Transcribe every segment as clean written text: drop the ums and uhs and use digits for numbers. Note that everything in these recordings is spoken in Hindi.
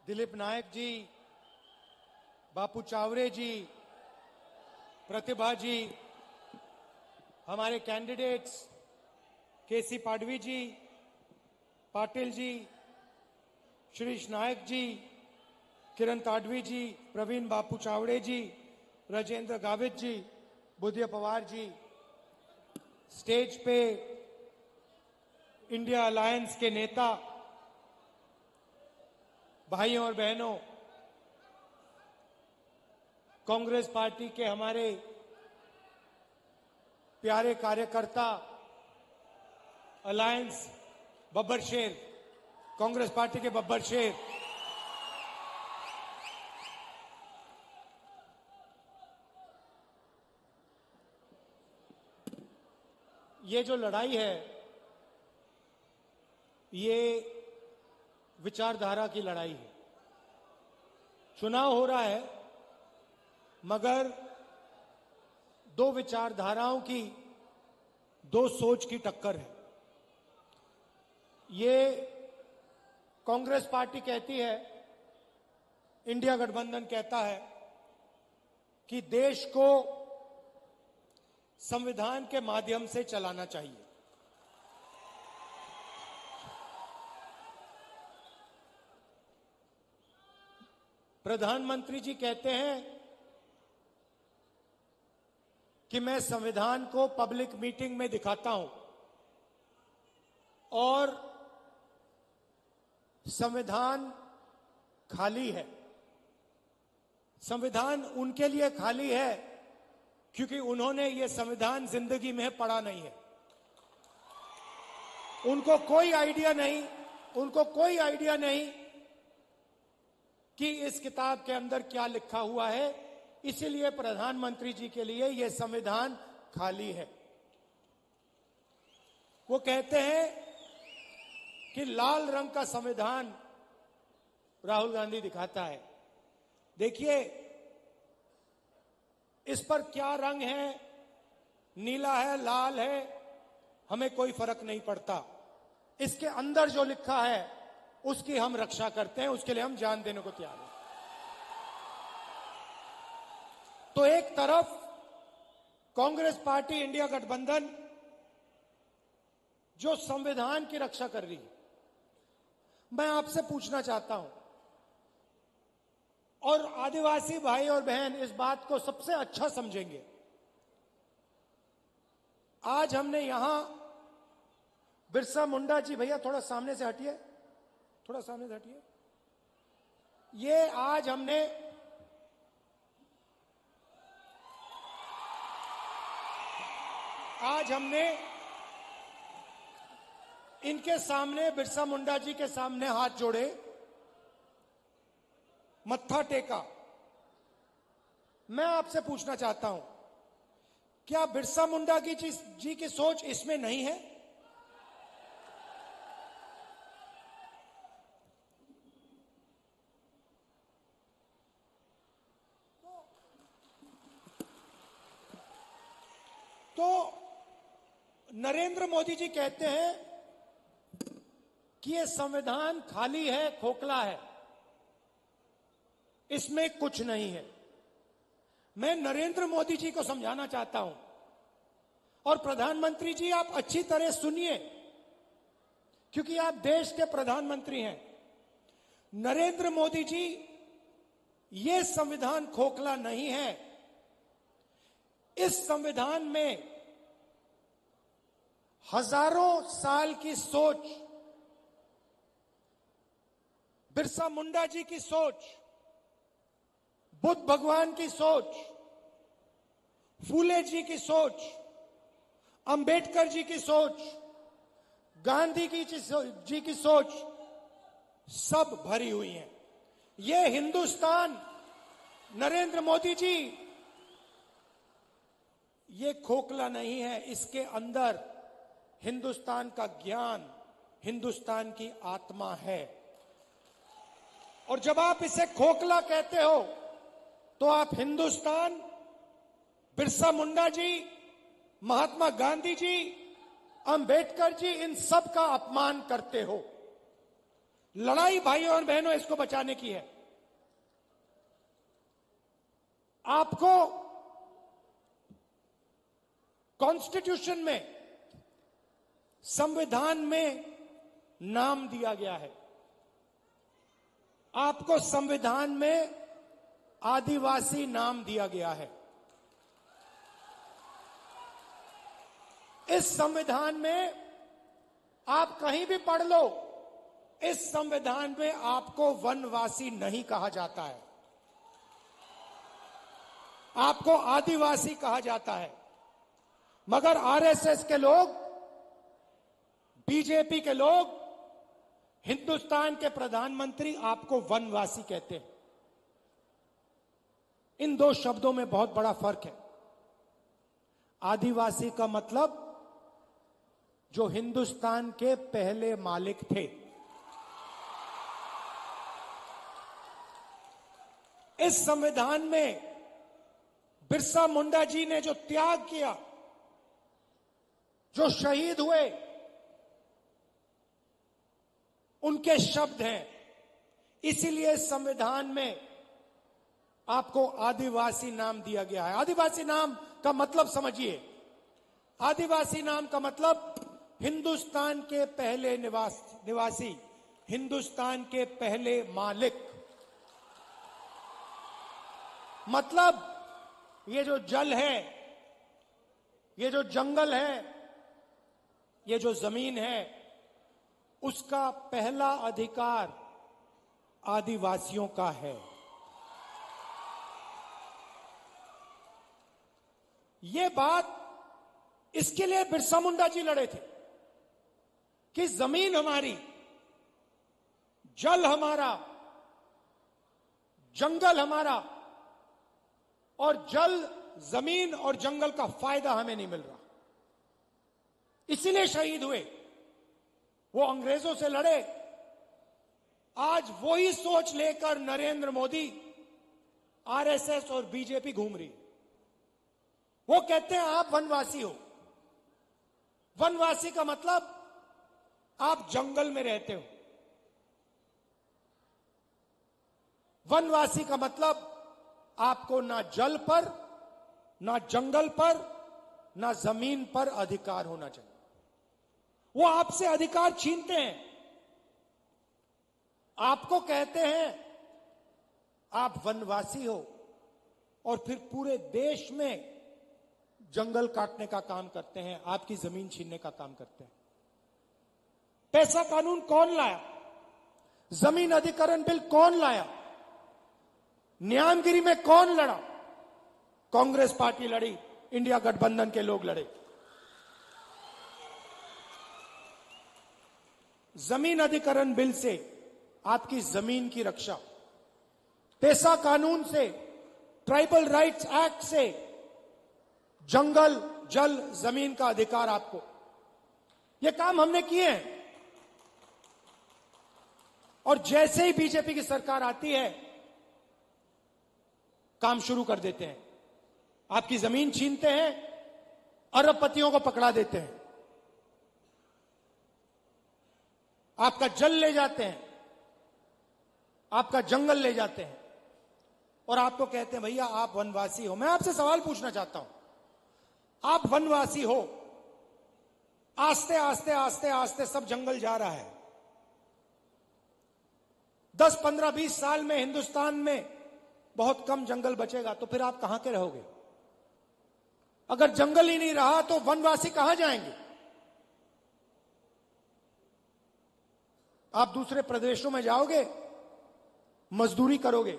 दिलीप नायक जी, बापू चावरे जी, प्रतिभा जी, हमारे कैंडिडेट्स केसी पाडवी जी, पाटिल जी, श्रीश नायक जी, किरण ताडवी जी, प्रवीण बापू चावड़े जी, राजेंद्र गावित जी, बुधिया पवार जी, स्टेज पे इंडिया अलायंस के नेता, भाइयों और बहनों, कांग्रेस पार्टी के हमारे प्यारे कार्यकर्ता, अलायंस बब्बर शेर, कांग्रेस पार्टी के बब्बर शेर, ये जो लड़ाई है ये विचारधारा की लड़ाई है। चुनाव हो रहा है मगर दो विचारधाराओं की, दो सोच की टक्कर है। ये कांग्रेस पार्टी कहती है, इंडिया गठबंधन कहता है कि देश को संविधान के माध्यम से चलाना चाहिए। प्रधानमंत्री जी कहते हैं कि मैं संविधान को पब्लिक मीटिंग में दिखाता हूं और संविधान खाली है। संविधान उनके लिए खाली है क्योंकि उन्होंने ये संविधान जिंदगी में पढ़ा नहीं है। उनको कोई आइडिया नहीं कि इस किताब के अंदर क्या लिखा हुआ है। इसीलिए प्रधानमंत्री जी के लिए यह संविधान खाली है। वो कहते हैं कि लाल रंग का संविधान राहुल गांधी दिखाता है। देखिए इस पर क्या रंग है, नीला है, लाल है, हमें कोई फर्क नहीं पड़ता। इसके अंदर जो लिखा है उसकी हम रक्षा करते हैं, उसके लिए हम जान देने को तैयार हैं। तो एक तरफ कांग्रेस पार्टी इंडिया गठबंधन जो संविधान की रक्षा कर रही है, मैं आपसे पूछना चाहता हूं और आदिवासी भाई और बहन इस बात को सबसे अच्छा समझेंगे। आज हमने यहां बिरसा मुंडा जी, भैया थोड़ा सामने से हटिए, थोड़ा सामने से हटिए। ये आज हमने इनके सामने, बिरसा मुंडा जी के सामने हाथ जोड़े, मत्था टेका। मैं आपसे पूछना चाहता हूं, क्या बिरसा मुंडा जी की सोच इसमें नहीं है? तो नरेंद्र मोदी जी कहते हैं कि यह संविधान खाली है, खोखला है, इसमें कुछ नहीं है। मैं नरेंद्र मोदी जी को समझाना चाहता हूं और प्रधानमंत्री जी आप अच्छी तरह सुनिए क्योंकि आप देश के प्रधानमंत्री हैं। नरेंद्र मोदी जी, यह संविधान खोखला नहीं है। इस संविधान में हजारों साल की सोच, बिरसा मुंडा जी की सोच, बुद्ध भगवान की सोच, फूले जी की सोच, अंबेडकर जी की सोच, गांधी जी की सोच सब भरी हुई है। ये हिंदुस्तान, नरेंद्र मोदी जी, ये खोखला नहीं है। इसके अंदर हिंदुस्तान का ज्ञान, हिंदुस्तान की आत्मा है। और जब आप इसे खोखला कहते हो तो आप हिंदुस्तान, बिरसा मुंडा जी, महात्मा गांधी जी, अंबेडकर जी, इन सब का अपमान करते हो। लड़ाई भाइयों और बहनों इसको बचाने की है। आपको कॉन्स्टिट्यूशन में, संविधान में नाम दिया गया है। आपको संविधान में आदिवासी नाम दिया गया है। इस संविधान में आप कहीं भी पढ़ लो, इस संविधान में आपको वनवासी नहीं कहा जाता है, आपको आदिवासी कहा जाता है। मगर आरएसएस के लोग, बीजेपी के लोग, हिंदुस्तान के प्रधानमंत्री आपको वनवासी कहते हैं। इन दो शब्दों में बहुत बड़ा फर्क है। आदिवासी का मतलब जो हिंदुस्तान के पहले मालिक थे। इस संविधान में बिरसा मुंडा जी ने जो त्याग किया, जो शहीद हुए, उनके शब्द हैं। इसीलिए संविधान में आपको आदिवासी नाम दिया गया है। आदिवासी नाम का मतलब समझिए। आदिवासी नाम का मतलब हिंदुस्तान के पहले निवासी, हिंदुस्तान के पहले मालिक। मतलब ये जो जल है, ये जो जंगल है, ये जो जमीन है, उसका पहला अधिकार आदिवासियों का है। ये बात, इसके लिए बिरसा मुंडा जी लड़े थे कि जमीन हमारी, जल हमारा, जंगल हमारा, और जल, जमीन और जंगल का फायदा हमें नहीं मिल रहा। इसीलिए शहीद हुए। वो अंग्रेजों से लड़े। आज वही सोच लेकर नरेंद्र मोदी, आरएसएस और बीजेपी घूम रही। वो कहते हैं आप वनवासी हो। वनवासी का मतलब आप जंगल में रहते हो। वनवासी का मतलब आपको ना जल पर, ना जंगल पर, ना जमीन पर अधिकार होना चाहिए। वो आपसे अधिकार छीनते हैं। आपको कहते हैं आप वनवासी हो, और फिर पूरे देश में जंगल काटने का काम करते हैं, आपकी जमीन छीनने का काम करते हैं। पैसा कानून कौन लाया? जमीन अधिग्रहण बिल कौन लाया? न्यायगिरी में कौन लड़ा? कांग्रेस पार्टी लड़ी, इंडिया गठबंधन के लोग लड़े। जमीन अधिग्रहण बिल से आपकी जमीन की रक्षा, पेशा कानून से, ट्राइबल राइट्स एक्ट से जंगल, जल, जमीन का अधिकार आपको। ये काम हमने किए हैं। और जैसे ही बीजेपी की सरकार आती है, काम शुरू कर देते हैं। आपकी जमीन छीनते हैं, अरबपतियों को पकड़ा देते हैं, आपका जल ले जाते हैं, आपका जंगल ले जाते हैं, और आपको कहते हैं भैया आप वनवासी हो। मैं आपसे सवाल पूछना चाहता हूं, आप वनवासी हो, आस्ते आस्ते आस्ते आस्ते सब जंगल जा रहा है। 10, 15, 20 साल में हिंदुस्तान में बहुत कम जंगल बचेगा, तो फिर आप कहां के रहोगे? अगर जंगल ही नहीं रहा तो वनवासी कहां जाएंगे? आप दूसरे प्रदेशों में जाओगे, मजदूरी करोगे।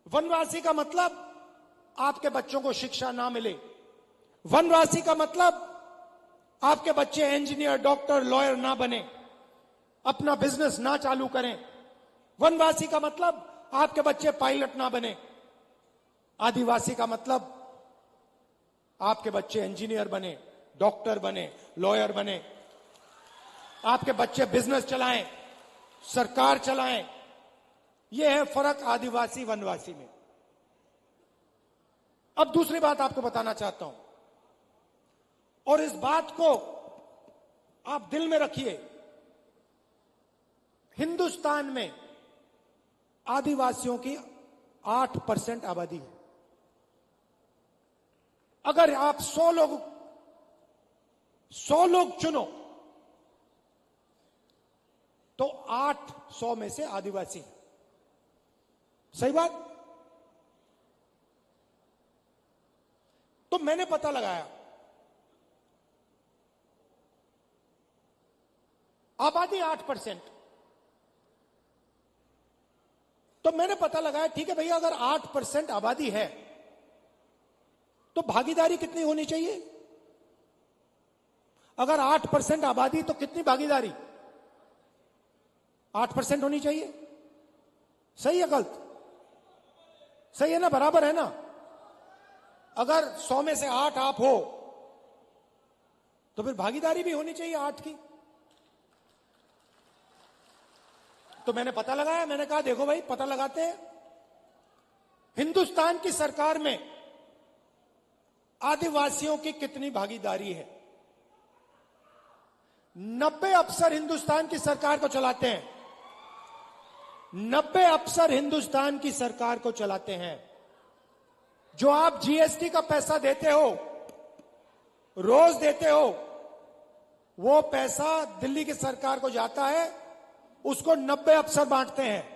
वनवासी का मतलब आपके बच्चों को शिक्षा ना मिले। वनवासी का मतलब आपके बच्चे इंजीनियर, डॉक्टर, लॉयर ना बने, अपना बिजनेस ना चालू करें। वनवासी का मतलब आपके बच्चे पायलट ना बने। आदिवासी का मतलब आपके बच्चे इंजीनियर बने, डॉक्टर बने, लॉयर बने, आपके बच्चे बिजनेस चलाएं, सरकार चलाएं। यह है फर्क आदिवासी वनवासी में। अब दूसरी बात आपको बताना चाहता हूं, और इस बात को आप दिल में रखिए। हिंदुस्तान में आदिवासियों की 8% आबादी है। अगर आप 100 लोग चुनो तो 800 में से आदिवासी हैं। सही बात। तो मैंने पता लगाया, आबादी 8%। तो मैंने पता लगाया, ठीक है भैया, अगर 8% आबादी है तो भागीदारी कितनी होनी चाहिए? अगर 8% आबादी तो कितनी भागीदारी? 8% होनी चाहिए। सही है गलत? सही है ना? बराबर है ना? अगर 100 में से 8 आप हो तो फिर भागीदारी भी होनी चाहिए 8 की। तो मैंने पता लगाया, मैंने कहा देखो भाई, पता लगाते हैं हिंदुस्तान की सरकार में आदिवासियों की कितनी भागीदारी है। 90 अफसर हिंदुस्तान की सरकार को चलाते हैं। 90 अफसर हिंदुस्तान की सरकार को चलाते हैं। जो आप जीएसटी का पैसा देते हो, रोज देते हो, वो पैसा दिल्ली की सरकार को जाता है, उसको 90 अफसर बांटते हैं।